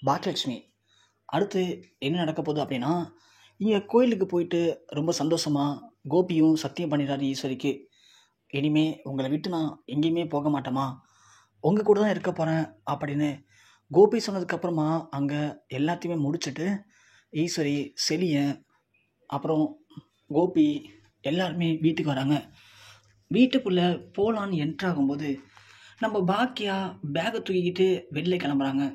பாக்கியலட்சுமி அடுத்து என்ன நடக்க போகுது அப்படின்னா, இங்கே கோயிலுக்கு போயிட்டு ரொம்ப சந்தோஷமாக கோபியும் சத்தியம் பண்ணிடுறாரு ஈஸ்வரிக்கு. இனிமே உங்களை விட்டு நான் எங்கேயுமே போக மாட்டேமா, உங்கள் கூட தான் இருக்க போகிறேன் அப்படின்னு கோபி சொன்னதுக்கப்புறமா அங்கே எல்லாத்தையுமே முடிச்சுட்டு ஈஸ்வரி, செலியன், அப்புறம் கோபி எல்லாருமே வீட்டுக்கு வராங்க. வீட்டுக்குள்ளே போகலான்னு என்ட்ராகும்போது நம்ம பாக்கியா பேக்கை தூக்கிக்கிட்டு வெளில கிளம்புறாங்க.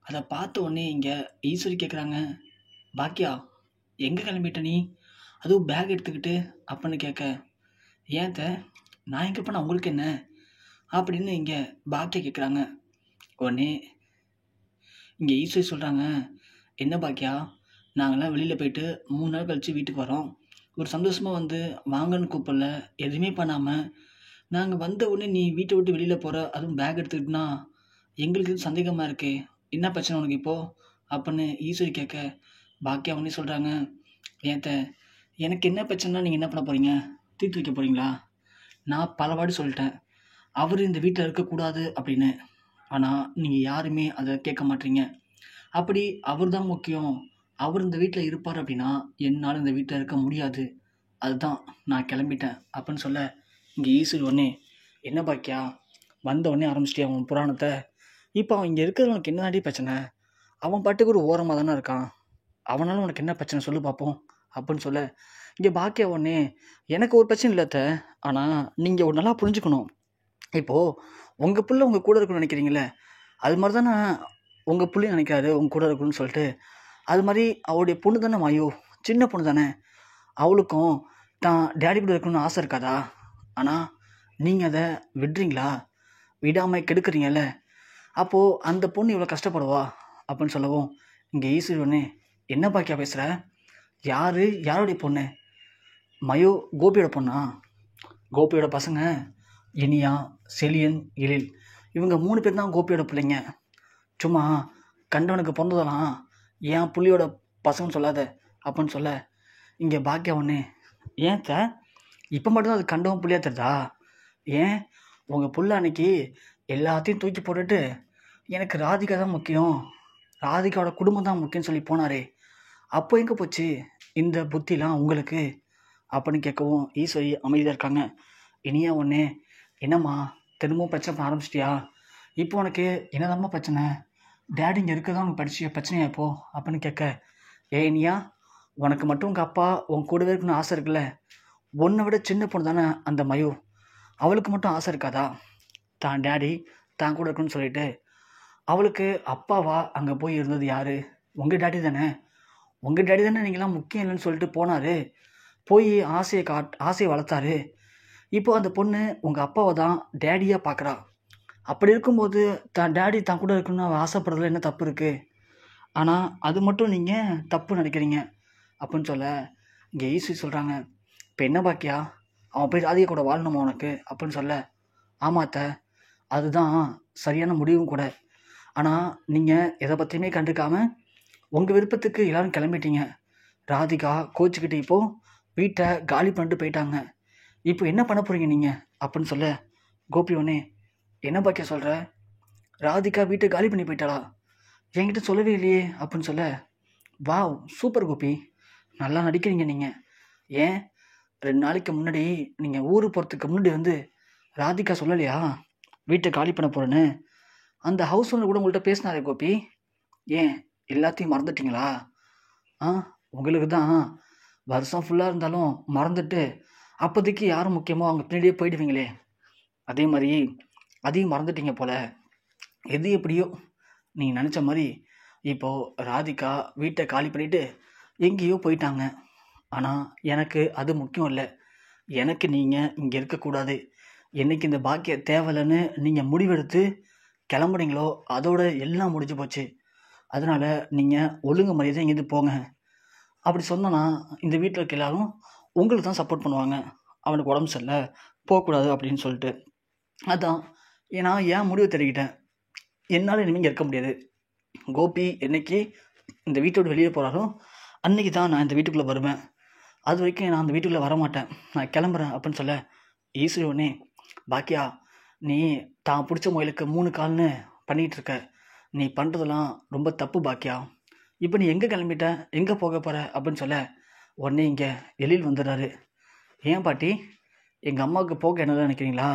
அதை பார்த்த உடனே இங்கே ஈஸ்வரி கேட்குறாங்க, பாக்கியா எங்கே கிளம்பிட்ட நீ, அதுவும் பேக் எடுத்துக்கிட்டு அப்படின்னு கேட்க, ஏன் நான் எங்கே போனால் உங்களுக்கு என்ன அப்படின்னு இங்கே பாக்கியா கேட்குறாங்க. உடனே இங்கே ஈஸ்வரி சொல்கிறாங்க, என்ன பாக்கியா, நாங்களாம் வெளியில் போயிட்டு 3 நாள் கழித்து வீட்டுக்கு வரோம், ஒரு சந்தோஷமாக வந்து வாங்கன்னு கூப்பிடல, எதுவுமே பண்ணாமல் நாங்கள் வந்த உடனே நீ வீட்டை விட்டு வெளியில் போகிற, அதுவும் பேக் எடுத்துக்கிட்டுனா எங்களுக்கு இது சந்தேகமாக இருக்கே, என்ன பிரச்சனை உனக்கு இப்போது அப்படின்னு ஈஸ்வரி கேட்க, பாக்கியா உடனே சொல்கிறாங்க, ஏன் எனக்கு என்ன பிரச்சனைனா நீங்கள் என்ன பண்ண போகிறீங்க, தீர்த்து வைக்க போகிறீங்களா, நான் பல வாட்டி சொல்லிட்டேன் அவர் இந்த வீட்டில் இருக்கக்கூடாது அப்படின்னு, ஆனால் நீங்கள் யாருமே அதை கேட்க மாட்டீங்க. அப்படி அவர் தான் முக்கியம், அவர் இந்த வீட்டில் இருப்பார் அப்படின்னா என்னால் இந்த வீட்டில் இருக்க முடியாது, அதுதான் நான் கிளம்பிட்டேன் அப்படின்னு சொல்ல, இங்கே ஈஸ்வரி உடனே, என்ன பாக்கியா வந்த உடனே ஆரம்பிச்சிட்டே அவன் புராணத்தை, இப்போ அவன் இங்கே இருக்கிறவனுக்கு என்னதாண்டி பிரச்சனை, அவன் பாட்டுக்கு ஒரு ஓரமாக தானே இருக்கான், அவனால உனக்கு என்ன பிரச்சனை சொல்லு பார்ப்போம் அப்படின்னு சொல்ல, இங்கே பாக்கியா உடனே, எனக்கு ஒரு பிரச்சனை இல்லை ஆனால் நீங்கள் ஒரு நல்லா புரிஞ்சுக்கணும், இப்போது உங்கள் பிள்ளை உங்கள் கூட இருக்கணும்னு நினைக்கிறீங்களே, அது மாதிரி தானே உங்கள் பிள்ளையும் நினைக்காது உங்கள் கூட இருக்கணும்னு சொல்லிட்டு, அது மாதிரி அவளுடைய பொண்ணு தானே மாயோ, சின்ன பொண்ணு தானே, அவளுக்கும் தான் டேடி கூட இருக்கணும்னு ஆசை இருக்காதா, ஆனால் நீங்கள் அதை விடுறீங்களா, விடாமல் கெடுக்குறீங்கல்ல, அப்போது அந்த பொண்ணு இவ்வளோ கஷ்டப்படுவா அப்படின்னு சொல்லவும், இங்கே ஈஸ்வரி ஒன்று, என்ன பாக்கியா பேசுகிற, யாருடைய பொண்ணு, மயோ கோபியோட பொண்ணா, கோபியோட பசங்க இனியா, செலியன், எழில், இவங்க 3 பேர் தான் கோபியோட பிள்ளைங்க, சும்மா கண்டவனுக்கு பிறந்ததெல்லாம் என் புள்ளியோட பசங்கன்னு சொல்லாத அப்படின்னு சொல்ல, இங்கே பாக்கியா ஒன்று, ஏன் இப்போ மட்டும்தான் அது கண்டவன் புள்ளியாக தெரிதா, ஏன் உங்கள் புள்ள அன்னைக்கு எல்லாத்தையும் தூக்கி போட்டுட்டு எனக்கு ராதிகா தான் முக்கியம், ராதிகாவோட குடும்பம் தான் முக்கியம்னு சொல்லி போனாரே, அப்போ எங்கே போச்சு இந்த புத்திலாம் உங்களுக்கு அப்படின்னு கேட்கவும் ஈஸ்வரி அமைதியாக இருக்காங்க. இனியா ஒன்று, என்னம்மா திரும்பவும் பிரச்சனை பண்ண ஆரம்பிச்சிட்டியா, இப்போ உனக்கு என்னதாம்மா பிரச்சனை, டேடி இங்கே இருக்க தான் உனக்கு பிரச்சனையா இப்போ அப்படின்னு கேட்க, இனியா உனக்கு மட்டும் உங்கள் அப்பா உன் கூடவே இருக்கணும்னு ஆசை இருக்குல்ல, உன்னை விட சின்ன பொண்ணு தானே அந்த மயூ, அவளுக்கு மட்டும் ஆசை இருக்காதா தான் டேடி தான் கூட இருக்கணும்னு சொல்லிட்டு, அவளுக்கு அப்பாவா அங்கே போய் இருந்தது யார், உங்கள் டேடி தானே நீங்களாம் முக்கியம் இல்லைன்னு சொல்லிட்டு போனார், போய் ஆசையை வளர்த்தாரு, இப்போ அந்த பொண்ணு உங்கள் அப்பாவை தான் டேடியாக பார்க்குறா, அப்படி இருக்கும்போது தான் டேடி தான் கூட இருக்கணும்னு அவள் ஆசைப்படுறதுல என்ன தப்பு இருக்குது, ஆனால் அது மட்டும் நீங்கள் தப்பு நினைக்கிறீங்க அப்படின்னு சொல்ல, இங்கே ஈஸி சொல்கிறாங்க, இப்போ என்ன பாக்கியா அவன் போய் ராதிகா கூட வாழணுமா உனக்கு அப்படின்னு சொல்ல, ஆமாத்த அதுதான் சரியான முடிவும் கூட, ஆனால் நீங்கள் எதை பற்றியுமே கண்டுக்காமல் உங்கள் விருப்பத்துக்கு எல்லோரும் கிளம்பிட்டீங்க, ராதிகா கோச்சிக்கிட்டு இப்போது வீட்டை காலி பண்ணிட்டு போயிட்டாங்க, இப்போ என்ன பண்ண போகிறீங்க நீங்கள் அப்படின்னு சொல்ல, கோபி ஒன்னே, என்ன பாக்கியா சொல்கிற, ராதிகா வீட்டை காலி பண்ணி போயிட்டாளா, என்கிட்ட சொல்லவே இல்லையே அப்படின்னு சொல்ல, வாவ் சூப்பர் கோபி, நல்லா நடிக்கிறீங்க நீங்கள், ஏன் 2 நாளைக்கு முன்னாடி நீங்கள் ஊருக்கு போகிறதுக்கு முன்னாடி வந்து ராதிகா சொல்லலையா வீட்டை காலி பண்ண போகிறேன்னு, அந்த ஹவுஸ் ஓனர் கூட உங்கள்கிட்ட பேசினாரே கோபி, ஏன் எல்லாத்தையும் மறந்துட்டீங்களா, உங்களுக்கு தான் வருஷம் ஃபுல்லாக இருந்தாலும் மறந்துட்டு அப்போதைக்கு யாரும் முக்கியமோ அவங்க பின்னாடியே போயிடுவீங்களே, அதே மாதிரி அதையும் மறந்துட்டீங்க போல், எது எப்படியோ நீங்கள் நினச்ச மாதிரி இப்போது ராதிகா வீட்டை காலி பண்ணிவிட்டு எங்கேயோ போயிட்டாங்க, ஆனால் எனக்கு அது முக்கியம் இல்லை, எனக்கு நீங்கள் இங்கே இருக்கக்கூடாது, என்றைக்கு இந்த பாக்கிய தேவையில்லைன்னு நீங்கள் முடிவெடுத்து கிளம்புறீங்களோ அதோட எல்லாம் முடிஞ்சு போச்சு, அதனால் நீங்கள் ஒழுங்கு மரியாதை இங்கேருந்து போங்க, அப்படி சொன்னோன்னா இந்த வீட்டில் இருக்க எல்லாரும் உங்களுக்கு தான் சப்போர்ட் பண்ணுவாங்க, அவனுக்கு உடம்பு சரியில்லை போகக்கூடாது அப்படின்னு சொல்லிட்டு, அதான் நான் ஏன் முடிவு தெரிவிக்கிட்டேன், என்னால் இனிமேல் இருக்க முடியாது, கோபி என்னைக்கு இந்த வீட்டோடு வெளியே போகிறாரோ அன்றைக்கி தான் நான் இந்த வீட்டுக்குள்ளே வருவேன், அது வரைக்கும் நான் அந்த வீட்டுக்குள்ளே வரமாட்டேன், நான் கிளம்புறேன் அப்படின்னு சொல்ல, ஈஸ்வரி ஒன்னே, பாக்கியா நீ தான் பிடிச்ச முயலுக்கு 3 கால்னு பண்ணிகிட்டு இருக்க, நீ பண்ணுறதெல்லாம் ரொம்ப தப்பு பாக்கியா. இப்போ நீ எங்கே கிளம்பிட்ட, எங்கே போக போகிற அப்படின்னு சொல்ல உடனே இங்கே எழில் வந்துடுறாரு. ஏன் பாட்டி, எங்கள் அம்மாவுக்கு போக என்ன நினைக்கிறீங்களா?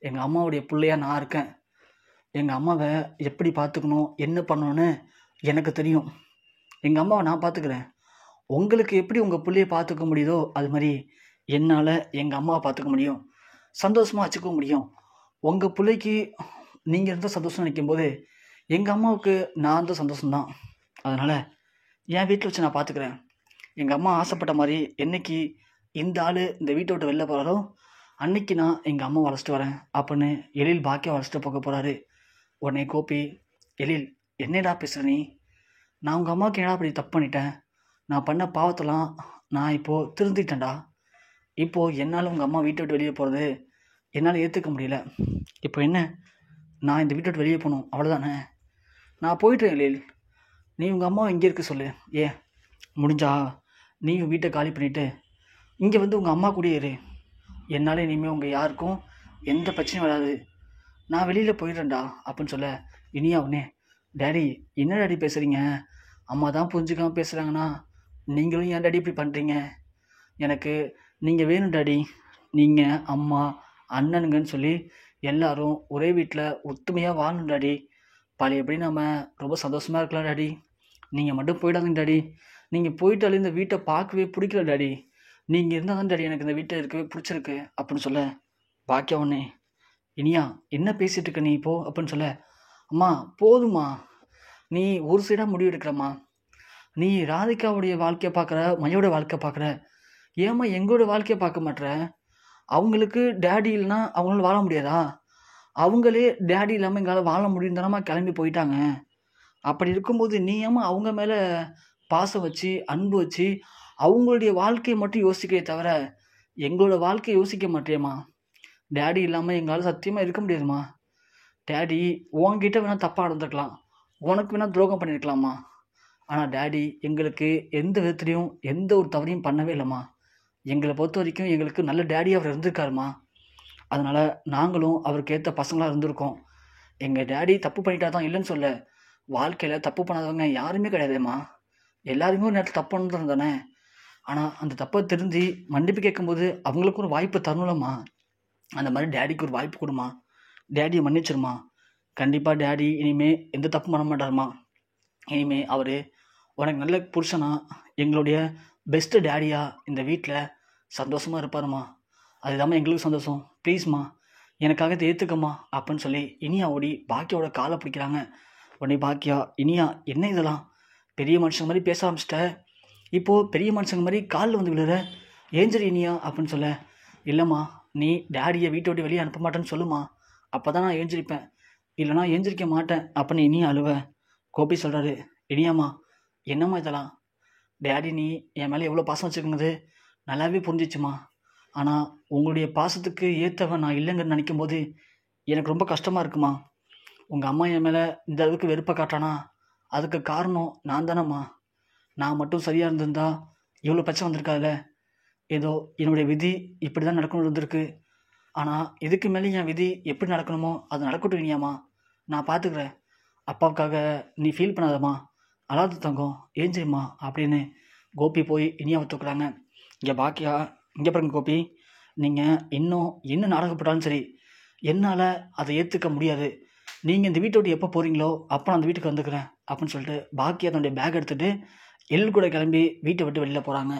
எங்கள் அம்மாவுடைய பிள்ளையா நான் இருக்கேன். எங்கள் அம்மாவை எப்படி பார்த்துக்கணும், என்ன பண்ணணும்னு எனக்கு தெரியும். எங்கள் அம்மாவை நான் பார்த்துக்கிறேன். உங்களுக்கு எப்படி உங்கள் பிள்ளையை பார்த்துக்க முடியுதோ அது மாதிரி என்னால் எங்கள் அம்மாவை பார்த்துக்க முடியும், சந்தோஷமாக வச்சுக்க முடியும். உங்கள் பிள்ளைக்கு நீங்கள் இருந்தால் சந்தோஷம் நினைக்கும்போது எங்கள் அம்மாவுக்கு நான் தான் சந்தோஷம்தான். அதனால் என் வீட்டில் வச்சு நான் பார்த்துக்கிறேன். எங்கள் அம்மா ஆசைப்பட்ட மாதிரி என்னைக்கு இந்த ஆள் இந்த வீட்டை விட்டு வெளில போகிறாரோ அன்னைக்கு நான் எங்கள் அம்மா வளச்சிட்டு வரேன் அப்படின்னு எழில் பாக்கியா வளச்சிட்டு போக போகிறாரு. உடனே கோபி, எழில் என்னடா பேசுகிற நீ? நான் உங்கள் அம்மாவுக்கு என்னடா அப்படி தப்பு பண்ணிட்டேன்? நான் பண்ண பாவத்தெல்லாம் நான் இப்போது திருந்திட்டேன்டா. இப்போது என்னால் உங்கள் அம்மா வீட்டை விட்டு வெளியே போகிறது என்னால் ஏற்றுக்க முடியல. இப்போ என்ன, நான் இந்த வீட்டை விட்டு வெளியே போகணும் அவ்வளோதானே? நான் போயிட்டேன் எழில். நீ உங்கள் அம்மாவை இங்கே இருக்க சொல்லு. ஏன் முடிஞ்சா நீயும் வீட்டை காலி பண்ணிவிட்டு இங்கே வந்து உங்கள் அம்மா கூடயே இரு. என்னால் இனிமேல் உங்கள் யாருக்கும் எந்த பிரச்சனையும் வராது. நான் வெளியில் போயிடுறேன்டா அப்படின்னு சொல்ல இனியா உடனே, டேடி என்ன டேடி பேசுகிறீங்க? அம்மா தான் புரிஞ்சுக்காமல் பேசுகிறாங்கன்னா நீங்களும் ஏன் டேடி இப்படி பண்ணுறீங்க? எனக்கு நீங்கள் வேணும் டேடி. நீங்கள் அம்மா அண்ணனுங்கன்னு சொல்லி எல்லாரும் ஒரே வீட்டில் ஒத்துமையாக வாழணும் டேடி. பழையபடி நம்ம ரொம்ப சந்தோஷமாக இருக்கலாம் டேடி. நீங்கள் மட்டும் போயிடாதீங்க டேடி. நீங்கள் போயிட்டாலே இந்த வீட்டை பார்க்கவே பிடிக்கல டேடி. நீங்கள் இருந்தால் தான் டேடி எனக்கு இந்த வீட்டை இருக்கவே பிடிச்சிருக்கு அப்படின்னு சொல்ல பாக்கியா உடனே, இனியா என்ன பேசிகிட்டு இருக்க நீ இப்போ அப்படின்னு சொல்ல, அம்மா போதுமா, நீ ஒரு சைடாக முடிவு எடுக்கிறம்மா. நீ ராதிகாவுடைய வாழ்க்கையை பார்க்குற, மையோட வாழ்க்கை பார்க்குற, ஏம்மா எங்களோட வாழ்க்கையை பார்க்க மாட்ற? அவங்களுக்கு டேடி இல்லைன்னா அவங்களால வாழ முடியாதா? அவங்களே டேடி இல்லாமல் எங்களால் வாழ முடியும் தானம்மா கிளம்பி போயிட்டாங்க. அப்படி இருக்கும்போது நீ ஏம்மா அவங்க மேலே பாசம் வச்சு அன்பு வச்சு அவங்களுடைய வாழ்க்கையை மட்டும் யோசிக்கிறே தவிர எங்களோட வாழ்க்கையை யோசிக்க மாட்டேம்மா. டேடி இல்லாமல் எங்களால் சத்தியமாக இருக்க முடியாதும்மா. டேடி உன்கிட்ட வேணால் தப்பாக நடந்துருக்கலாம், உனக்கு வேணால் துரோகம் பண்ணியிருக்கலாமா. ஆனால் டேடி எங்களுக்கு எந்த விதத்துலையும் எந்த ஒரு தவறையும் பண்ணவே இல்லைம்மா. எங்களை பொறுத்த வரைக்கும் எங்களுக்கு நல்ல டேடி அவர் இருந்திருக்காருமா. அதனால் நாங்களும் அவருக்கு ஏற்ற பசங்களாக இருந்திருக்கோம். எங்கள் டேடி தப்பு பண்ணிட்டா தான் இல்லைன்னு சொல்ல, வாழ்க்கையில் தப்பு பண்ணாதவங்க யாருமே கிடையாதும்மா. எல்லாருமே ஒரு நேரத்தில் தப்பு பண்ணது தானே. ஆனால் அந்த தப்பை தெரிஞ்சு மன்னிப்பு கேட்கும்போது அவங்களுக்கு ஒரு வாய்ப்பு தரணும்லம்மா. அந்த மாதிரி டேடிக்கு ஒரு வாய்ப்பு கொடுமா. டேடியை மன்னிச்சிருமா. கண்டிப்பாக டேடி இனிமேல் எந்த தப்பு பண்ண மாட்டாருமா. இனிமேல் அவர் உனக்கு நல்ல புருஷனா, எங்களுடைய பெஸ்ட்டு டேடியாக இந்த வீட்டில் சந்தோஷமாக இருப்பாருமா. அதுதாம்மா எங்களுக்கு சந்தோஷம். ப்ளீஸ்மா எனக்காக ஏற்றுக்கம்மா அப்படின்னு சொல்லி இனியா ஓடி பாக்கியாவோட காலை பிடிக்கிறாங்க. உடனே பாக்கியா, இனியா என்ன இதெல்லாம் பெரிய மனுஷங்க மாதிரி பேச ஆரம்பிச்சிட்ட, இப்போது பெரிய மனுஷங்க மாதிரி காலில் வந்து விழுற, ஏஞ்சரி இனியா அப்படின்னு சொல்ல, இல்லைம்மா நீ டேடியை வீட்டை விட்டு வெளியே அனுப்ப மாட்டேன்னு சொல்லுமா, அப்போ தான் நான் ஏஞ்சிருப்பேன், இல்லைனா ஏஞ்சிருக்க மாட்டேன் அப்படின்னு இனியா அழுவ. கோபி சொல்கிறாரு, இனியாம்மா என்னம்மா இதெல்லாம், டேடி நீ என் மேலே எவ்வளோ பாசம் வச்சுருக்குங்கிறது நல்லாவே புரிஞ்சிச்சுமா. ஆனால் உங்களுடைய பாசத்துக்கு ஏற்றவன் நான் இல்லைங்கன்னு நினைக்கும் போது எனக்கு ரொம்ப கஷ்டமாக இருக்குமா. உங்கள் அம்மா என் மேலே இந்த அளவுக்கு வெறுப்பை காட்டானா அதுக்கு காரணம் நான் தானம்மா. நான் மட்டும் சரியாக இருந்திருந்தா இவ்வளோ பிரச்சனை வந்திருக்காதுல்ல. ஏதோ என்னுடைய விதி இப்படி தான் நடக்கணும்னு இருந்திருக்கு. ஆனால் இதுக்கு மேலே என் விதி எப்படி நடக்கணுமோ அது நடக்கட்டும் இனியாம்மா, நான் பார்த்துக்கிறேன். அப்பாவுக்காக நீ ஃபீல் பண்ணாதம்மா, அழாது தங்கம், ஏஞ்சிரிம்மா அப்படின்னு கோபி போய் இனியாவை தூக்குறாங்க. இங்கே பாக்கியா, இங்கே பாருங்க கோபி, நீங்கள் இன்னும் என்ன நாடகப்பட்டாலும் சரி என்னால் அதை ஏற்றுக்க முடியாது. நீங்கள் இந்த வீட்டை விட்டு எப்போ போகிறீங்களோ அப்போ நான் அந்த வீட்டுக்கு வந்துக்கிறேன் அப்படின்னு சொல்லிட்டு பாக்கியா தன்னுடைய பேக் எடுத்துகிட்டு எல் கூட கிளம்பி வீட்டை விட்டு வெளியில் போகிறாங்க.